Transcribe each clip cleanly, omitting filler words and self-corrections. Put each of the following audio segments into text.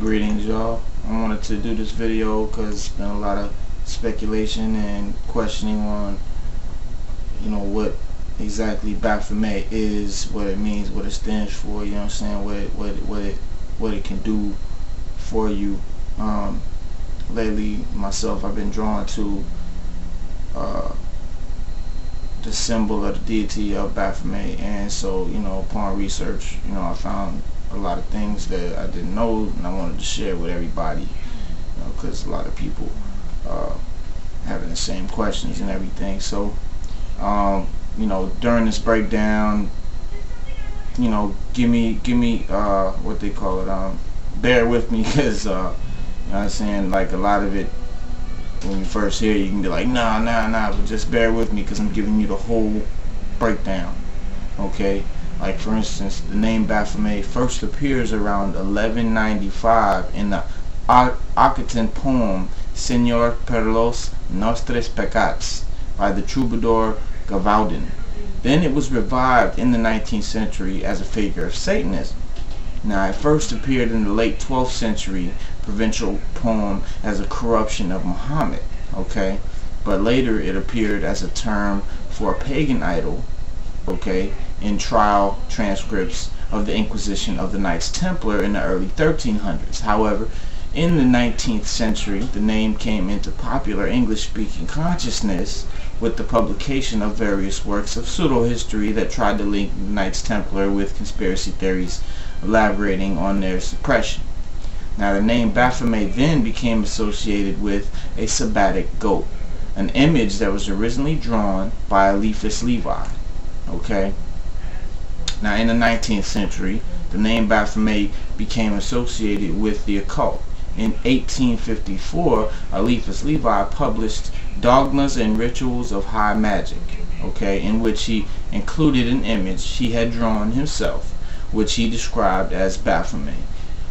Greetings, y'all. I wanted to do this video because there's been a lot of speculation and questioning on, what exactly Baphomet is, what it means, what it stands for. You know what I'm saying? What it can do for you. Lately, myself, I've been drawn to the symbol of the deity of Baphomet, and so upon research, I found a lot of things that I didn't know, and I wanted to share with everybody, because a lot of people having the same questions and everything. So during this breakdown, give me what they call it, bear with me, because you know what I'm saying, like, a lot of it, when you first hear it, you can be like, nah, but just bear with me because I'm giving you the whole breakdown. Okay? Like, for instance, the name Baphomet first appears around 1195 in the Occitan poem Señor per los Nostres Pecats by the troubadour Gavaldin. Then it was revived in the 19th century as a figure of Satanism. Now, it first appeared in the late 12th century provincial poem as a corruption of Muhammad, okay? But later it appeared as a term for a pagan idol, okay, in trial transcripts of the Inquisition of the Knights Templar in the early 1300s. However, in the 19th century, the name came into popular English-speaking consciousness with the publication of various works of pseudo-history that tried to link the Knights Templar with conspiracy theories, elaborating on their suppression. Now, the name Baphomet then became associated with a sabbatic goat, an image that was originally drawn by Eliphas Levi. Okay. Now, in the 19th century, the name Baphomet became associated with the occult. In 1854, Eliphas Levi published Dogmas and Rituals of High Magic, okay, in which he included an image he had drawn himself, which he described as Baphomet,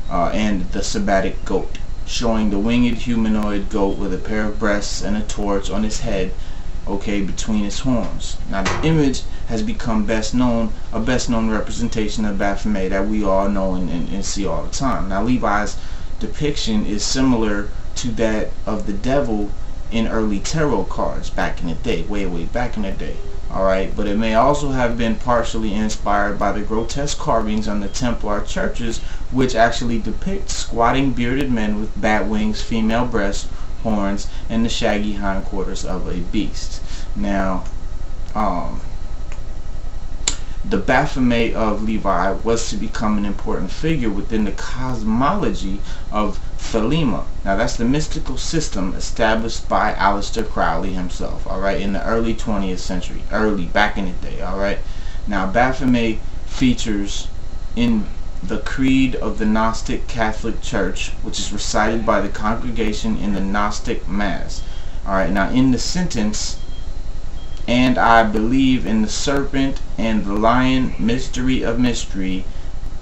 and the sabbatic goat, showing the winged humanoid goat with a pair of breasts and a torch on his head, okay, between his horns. Now, the image has become a best known representation of Baphomet that we all know and see all the time. Now, Levi's depiction is similar to that of the devil in early tarot cards back in the day, way back in the day. Alright, but it may also have been partially inspired by the grotesque carvings on the Templar churches, which actually depict squatting bearded men with bat wings, female breasts, horns, and the shaggy hindquarters of a beast. Now, the Baphomet of Levi was to become an important figure within the cosmology of Thelema. Now, that's the mystical system established by Aleister Crowley himself, alright, in the early 20th century, back in the day, alright. Now, Baphomet features in the creed of the Gnostic Catholic Church, which is recited by the congregation in the Gnostic Mass. Alright, now in the sentence, and I believe in the serpent and the lion, mystery of mystery,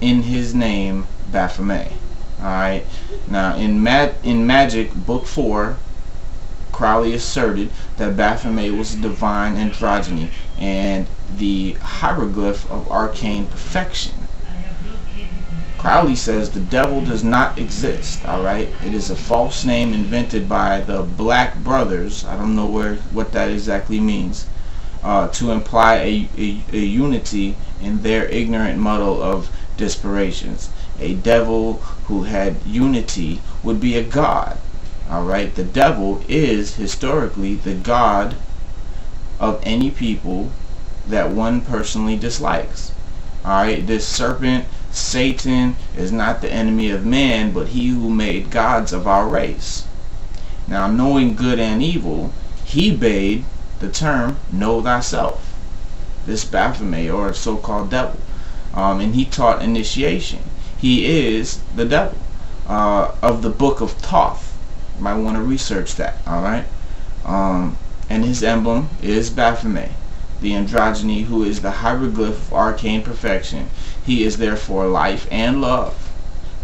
in his name, Baphomet. Alright, now in Magic, Book 4, Crowley asserted that Baphomet was a divine androgyny and the hieroglyph of arcane perfection. Crowley says the devil does not exist, alright? It is a false name invented by the Black Brothers, I don't know what that exactly means, to imply a unity in their ignorant muddle of disparitions. A devil who had unity would be a god, alright? The devil is historically the god of any people that one personally dislikes. Alright, this serpent, Satan, is not the enemy of man, but he who made gods of our race. Now, knowing good and evil, he bade the term know thyself, this Baphomet, or so-called devil, and he taught initiation. He is the devil of the Book of Thoth. You might want to research that, alright? And his emblem is Baphomet, the androgyny who is the hieroglyph of arcane perfection. He is therefore life and love.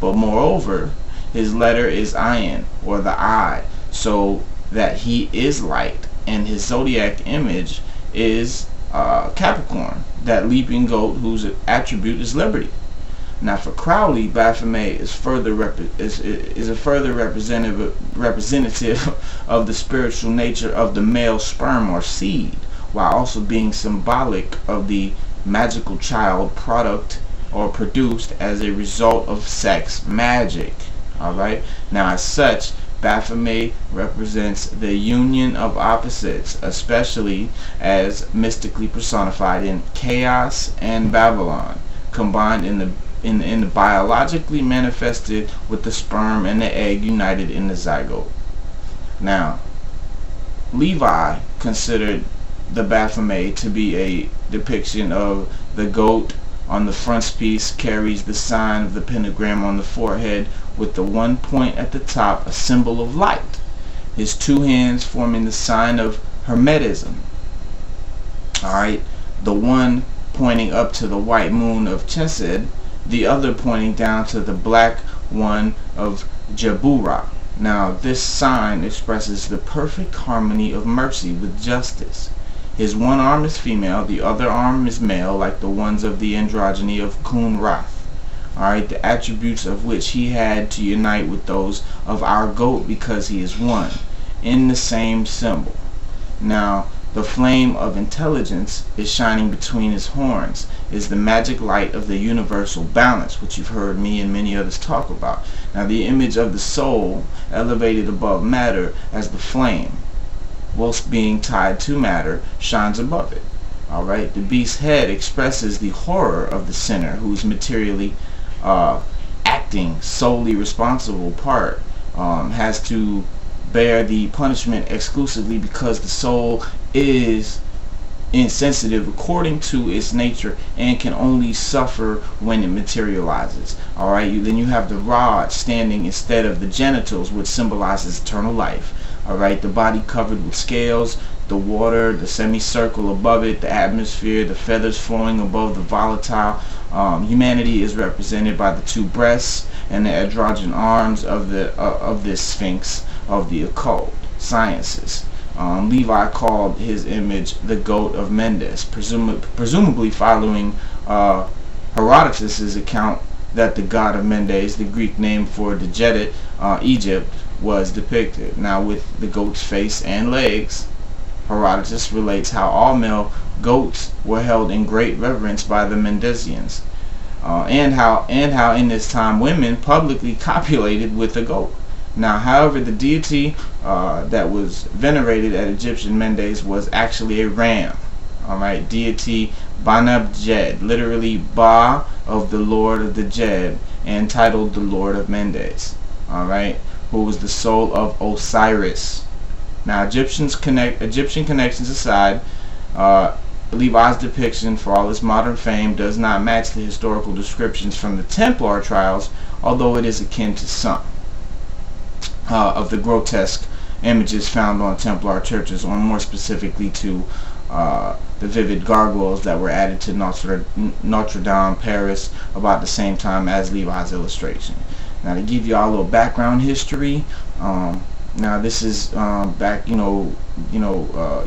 But moreover, his letter is Ayin, or the eye, so that he is light, and his zodiac image is Capricorn, that leaping goat whose attribute is liberty. Now for Crowley, Baphomet is a further representative of the spiritual nature of the male sperm or seed, while also being symbolic of the magical child product or produced as a result of sex magic. Alright, now as such, Baphomet represents the union of opposites, especially as mystically personified in chaos and Babylon, combined in the biologically manifested with the sperm and the egg united in the zygote. Now, Levi considered the Baphomet to be a depiction of the goat on the frontispiece carries the sign of the pentagram on the forehead with the one point at the top, a symbol of light. His two hands forming the sign of Hermetism. Alright, the one pointing up to the white moon of Chesed, the other pointing down to the black one of Jabura. Now this sign expresses the perfect harmony of mercy with justice. His one arm is female, the other arm is male, like the ones of the androgyny of Kun-Rath. Alright, the attributes of which he had to unite with those of our goat because he is one, in the same symbol. Now, the flame of intelligence is shining between his horns, is the magic light of the universal balance, which you've heard me and many others talk about. Now, the image of the soul, elevated above matter as the flame, whilst being tied to matter, shines above it. Alright, the beast's head expresses the horror of the sinner who's materially acting solely responsible part, has to bear the punishment exclusively because the soul is insensitive according to its nature and can only suffer when it materializes. Alright, then you have the rod standing instead of the genitals, which symbolizes eternal life. Alright, the body covered with scales, the water, the semicircle above it, the atmosphere, the feathers flowing above the volatile. Humanity is represented by the two breasts and the androgyne arms of this sphinx of the occult sciences. Levi called his image the goat of Mendes, presumably following Herodotus' account that the god of Mendes, the Greek name for Djedet, Egypt, was depicted. Now with the goat's face and legs, Herodotus relates how all male goats were held in great reverence by the Mendesians, and how in this time women publicly copulated with the goat. Now, however, the deity that was venerated at Egyptian Mendes was actually a ram. Alright, deity Banab-Jed, literally Ba of the Lord of the Jed, and titled the Lord of Mendes. Alright, who was the soul of Osiris. Now, Egyptian connections aside, Levi's depiction, for all its modern fame, does not match the historical descriptions from the Templar trials, although it is akin to some of the grotesque images found on Templar churches, or more specifically to the vivid gargoyles that were added to Notre Dame, Paris, about the same time as Levi's illustration. Now, to give you all a little background history, now this is back,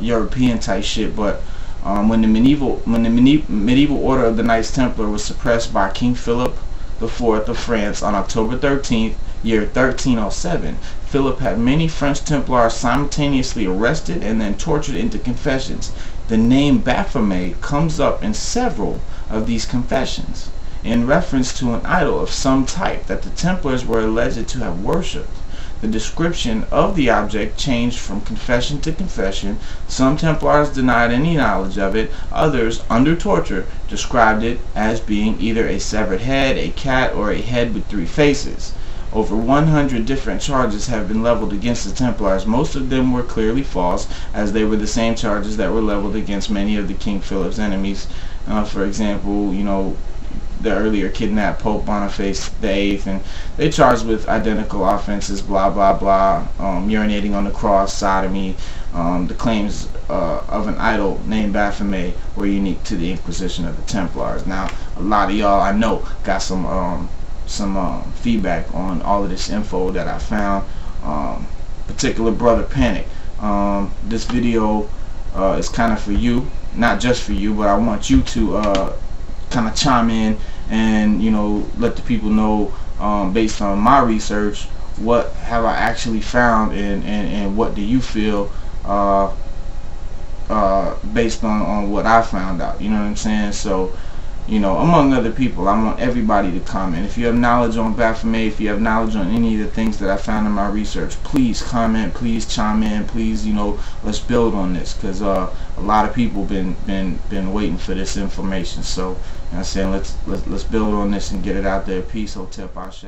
European type shit, but when the medieval order of the Knights Templar was suppressed by King Philip IV of France on October 13th, year 1307, Philip had many French Templars simultaneously arrested and then tortured into confessions. The name Baphomet comes up in several of these confessions in reference to an idol of some type that the Templars were alleged to have worshipped. The description of the object changed from confession to confession. Some Templars denied any knowledge of it. Others, under torture, described it as being either a severed head, a cat, or a head with three faces. Over 100 different charges have been leveled against the Templars. Most of them were clearly false, as they were the same charges that were leveled against many of the King Philip's enemies. For example, the earlier kidnapped Pope Boniface VIII, and they charged with identical offenses, blah blah blah, urinating on the cross, sodomy. The claims of an idol named Baphomet were unique to the Inquisition of the Templars. Now, a lot of y'all I know got some feedback on all of this info that I found. Particular brother Panic. This video is kind of for you, not just for you, but I want you to kind of chime in and let the people know, based on my research, what have I actually found, and what do you feel based on what I found out. You know what I'm saying? So, among other people, I want everybody to comment. If you have knowledge on Baphomet, if you have knowledge on any of the things that I found in my research, please comment, please chime in, please, let's build on this, because a lot of people been waiting for this information. So, I'm saying, let's build on this and get it out there. Peace, hotep, ashe.